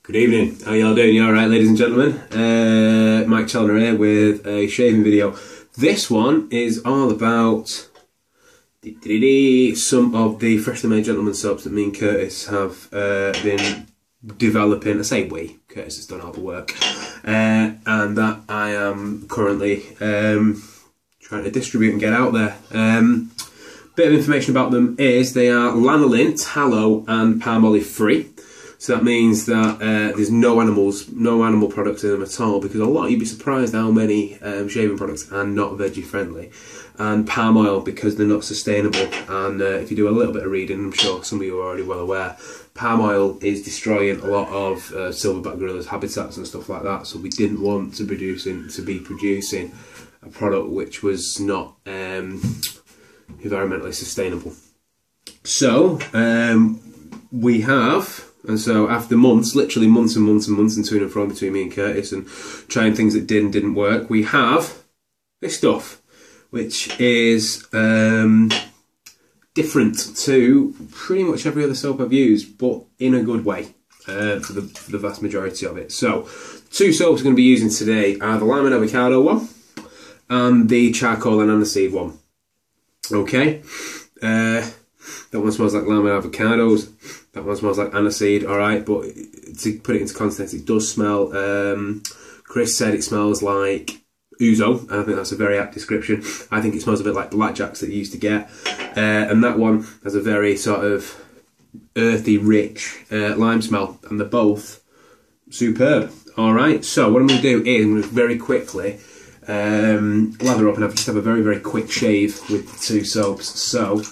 Good evening, how y'all doing? You alright, ladies and gentlemen? Mike Challoner here with a shaving video. This one is all about some of the freshly made gentleman soaps that me and Curtis have been developing. I say we, Curtis has done all the work, and that I am currently trying to distribute and get out there. Bit of information about them is they are lanolin, tallow and palm olive free. So that means that there's no animal products in them at all, because you'd be surprised how many shaving products are not veggie friendly. And palm oil, because they're not sustainable. And if you do a little bit of reading, I'm sure some of you are already well aware, palm oil is destroying a lot of silverback gorillas' habitats and stuff like that. So we didn't want to be producing a product which was not environmentally sustainable. So we have. And so after months, literally months and months and months and to and fro between me and Curtis and trying things that did and didn't work, we have this stuff, which is different to pretty much every other soap I've used, but in a good way for the vast majority of it. So two soaps I'm going to be using today are the lime and avocado one and the charcoal and aniseed one. Okay, that one smells like lime and avocados. That one smells like aniseed, alright, but to put it into context, it does smell, Chris said it smells like ouzo, and I think that's a very apt description. I think it smells a bit like blackjacks that you used to get, and that one has a very sort of earthy, rich lime smell, and they're both superb. Alright, so what I'm going to do is, I'm going to very quickly lather up and just have a very, very quick shave with the two soaps. So,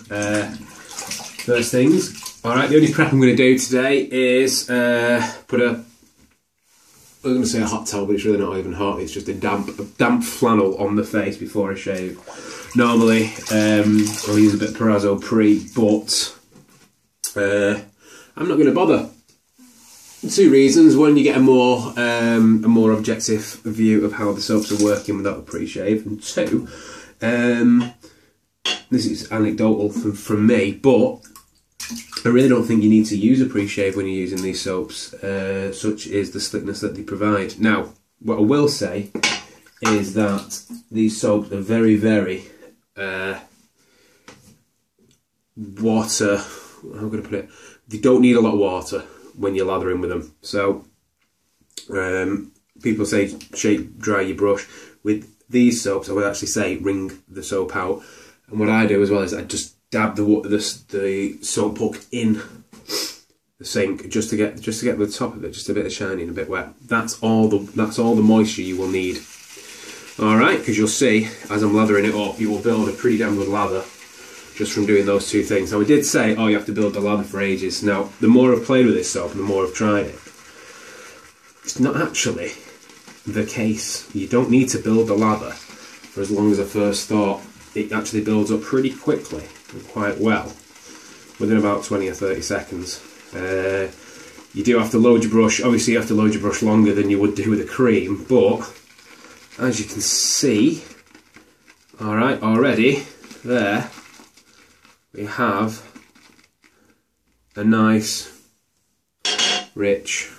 first things, alright, the only prep I'm going to do today is put I was going to say a hot towel, but it's really not even hot, it's just a damp flannel on the face before I shave. Normally, I'll use a bit of Perazzo Pre, but I'm not going to bother. Two reasons: one, you get a more objective view of how the soaps are working without a pre-shave, and two, this is anecdotal from me, but I really don't think you need to use a pre-shave when you're using these soaps, such is the slickness that they provide. Now, what I will say is that these soaps are very, very water, how am I going to put it? They don't need a lot of water when you're lathering with them. So, people say dry your brush. With these soaps, I would actually say wring the soap out. And what I do as well is I just dab the soap puck in the sink just to get the top of it just a bit of shiny and a bit wet. That's all the moisture you will need. All right, because you'll see as I'm lathering it up, you will build a pretty damn good lather just from doing those two things. Now we did say, oh, you have to build the lather for ages. Now the more I've played with this soap and the more I've tried it, it's not actually the case. You don't need to build the lather for as long as I first thought. It actually builds up pretty quickly and quite well within about 20 or 30 seconds. You do have to load your brush. Obviously you have to load your brush longer than you would do with a cream, but as you can see, alright, already there we have a nice rich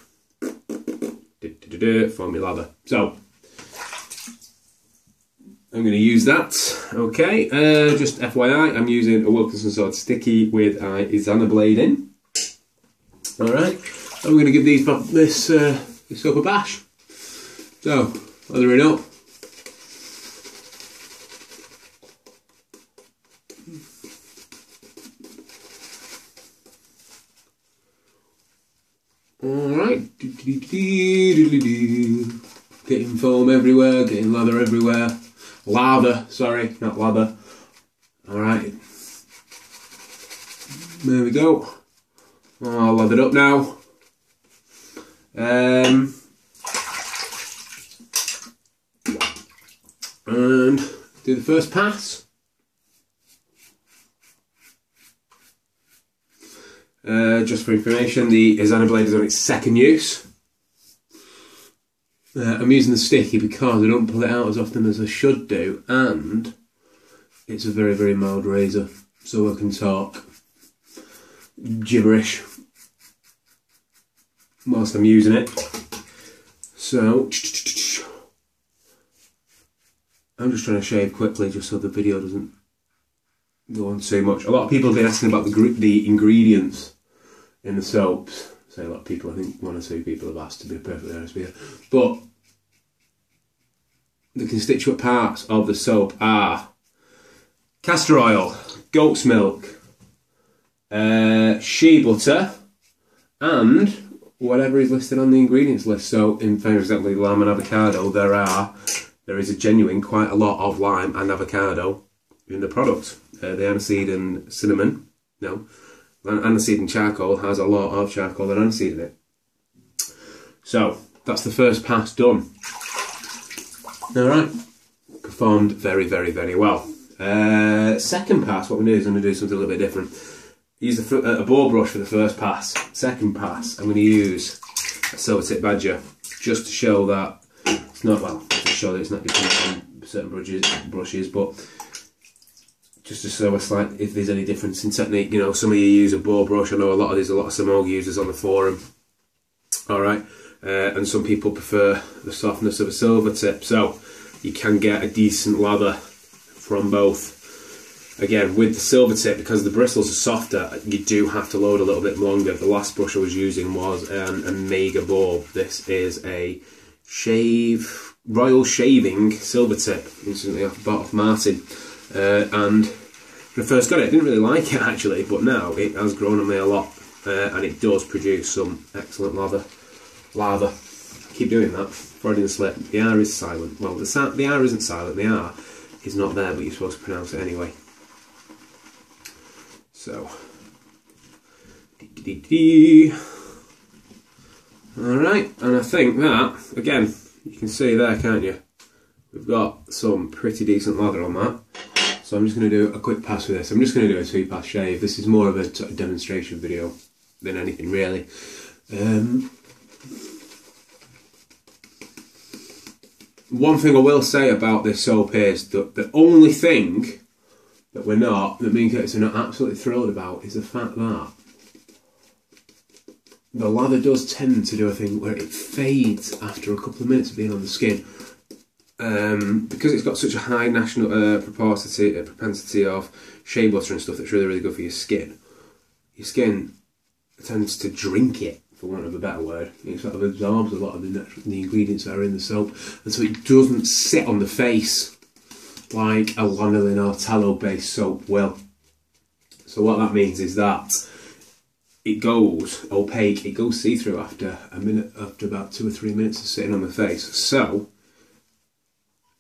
foamy lather. So I'm going to use that. Okay, just FYI, I'm using a Wilkinson Sword Sticky with Izana blade in. Alright, and we're going to give this soap a bash. So, lather it up. Alright, getting foam everywhere, getting lather everywhere. Lather, sorry, not lather. Alright, there we go. I'll lather it up now. And do the first pass. Just for information, the Izana blade is on its second use. I'm using the sticky because I don't pull it out as often as I should do, and it's a very, very mild razor, so I can talk gibberish whilst I'm using it. So I'm just trying to shave quickly just so the video doesn't go on too much. A lot of people have been asking about the ingredients in the soaps. Say a lot of people, I think 1 or 2 people have asked, to be perfectly honest with you. But the constituent parts of the soap are castor oil, goat's milk, shea butter, and whatever is listed on the ingredients list. So, for example, lime and avocado, there is a genuine quite a lot of lime and avocado in the product. The aniseed and cinnamon, no, aniseed and charcoal has a lot of charcoal and aniseed in it. So that's the first pass done. All right, performed very, very, very well. Second pass, what we're going to do is I'm going to do something a little bit different. Use a bore brush for the first pass. Second pass, I'm going to use a silver tip badger just to show that it's not, well, to show that it's not different from certain brushes, but just to show us like if there's any difference in technique. You know, some of you use a bore brush. I know there's a lot of Semogue users on the forum. All right, and some people prefer the softness of a silver tip. So you can get a decent lather from both. Again, with the silver tip, because the bristles are softer, you do have to load a little bit longer. The last brush I was using was an Omega Bob. This is a Royal Shaving silver tip, instantly off Martin. And when I first got it, I didn't really like it actually, but now it has grown on me a lot, and it does produce some excellent lather. I keep doing that. Freudian slip. The R is silent. Well, the R isn't silent. The R is not there, but you're supposed to pronounce it anyway. So, alright, and I think that, again, you can see there, can't you? We've got some pretty decent lather on that. So I'm just going to do a quick pass with this. I'm just going to do a 2-pass shave. This is more of a demonstration video than anything really. One thing I will say about this soap is that the only thing that me and Curtis are not absolutely thrilled about is the fact that the lather does tend to do a thing where it fades after a couple of minutes of being on the skin. Because it's got such a high national propensity of shea butter and stuff that's really, really good for your skin tends to drink it, for want of a better word. It sort of absorbs a lot of the ingredients that are in the soap, and so it doesn't sit on the face like a lanolin or tallow based soap will. So what that means is that it goes opaque, it goes see-through after about 2 or 3 minutes of sitting on the face. So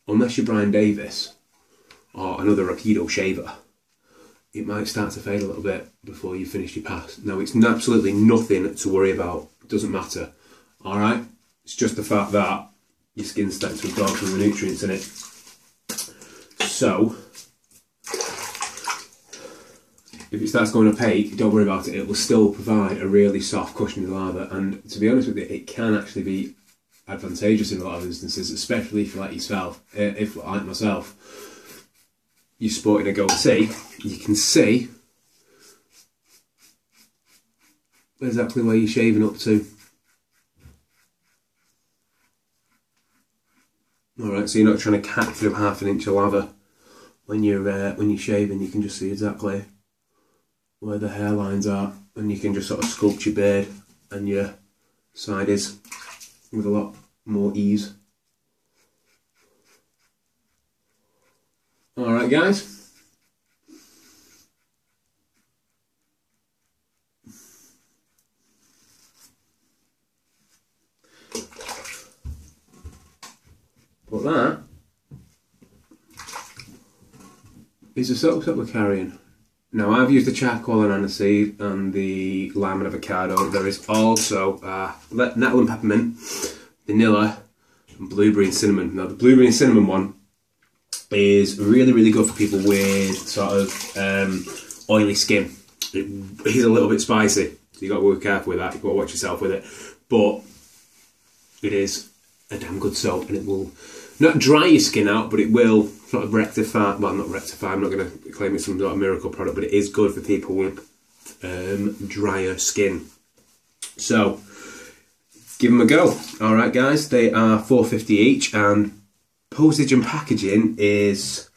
unless you're Brian Davis or another Rapido shaver, it might start to fade a little bit before you finish your pass. Now, it's absolutely nothing to worry about. It doesn't matter. All right? It's just the fact that your skin starts to absorb some of the nutrients in it. So, if it starts going opaque, don't worry about it. It will still provide a really soft, cushiony lather. And to be honest with you, it can actually be advantageous in a lot of instances, especially if you're like yourself, if like myself, you're sporting a goatee. You can see exactly where you're shaving up to. Alright, so you're not trying to cat through half an inch of lather when you're shaving. You can just see exactly where the hairlines are, and you can just sort of sculpt your beard and your sides with a lot more ease. Alright guys. But that is the soaps that we're carrying. Now I've used the charcoal and aniseed and the lime and avocado. There is also nettle and peppermint, vanilla, and blueberry and cinnamon. Now the blueberry and cinnamon one is really, really good for people with sort of oily skin. It is a little bit spicy, so you've got to be careful with that. You've got to watch yourself with it. But it is a damn good soap, and it will not dry your skin out, but it will sort of rectify, well, not rectify, I'm not going to claim it's some sort of miracle product, but it is good for people with drier skin. So, give them a go. All right, guys, they are £4.50 each, and postage and packaging is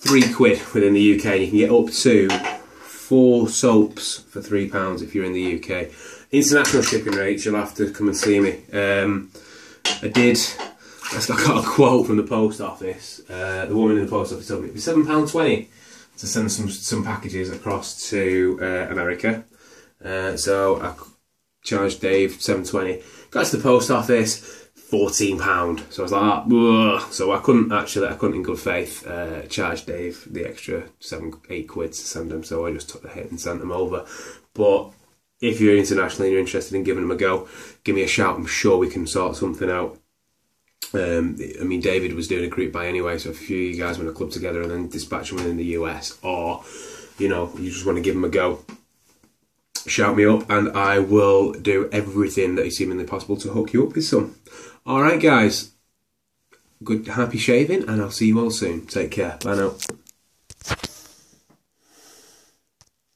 £3 within the UK. You can get up to 4 soaps for £3 if you're in the UK. International shipping rates, you'll have to come and see me. I got a quote from the post office. The woman in the post office told me it was £7.20 to send some packages across to America. So I charged Dave £7.20. Got to the post office, £14. So I was like, ugh. So I couldn't in good faith charge Dave the extra £7-8 to send them. So I just took the hit and sent them over. But if you're internationally and you're interested in giving them a go, give me a shout. I'm sure we can sort something out. I mean, David was doing a group buy anyway, so if a few of you guys want to club together and then dispatch them within the US, or, you know, you just want to give them a go, shout me up and I will do everything that is seemingly possible to hook you up with some. Alright guys, good happy shaving, and I'll see you all soon. Take care. Bye now.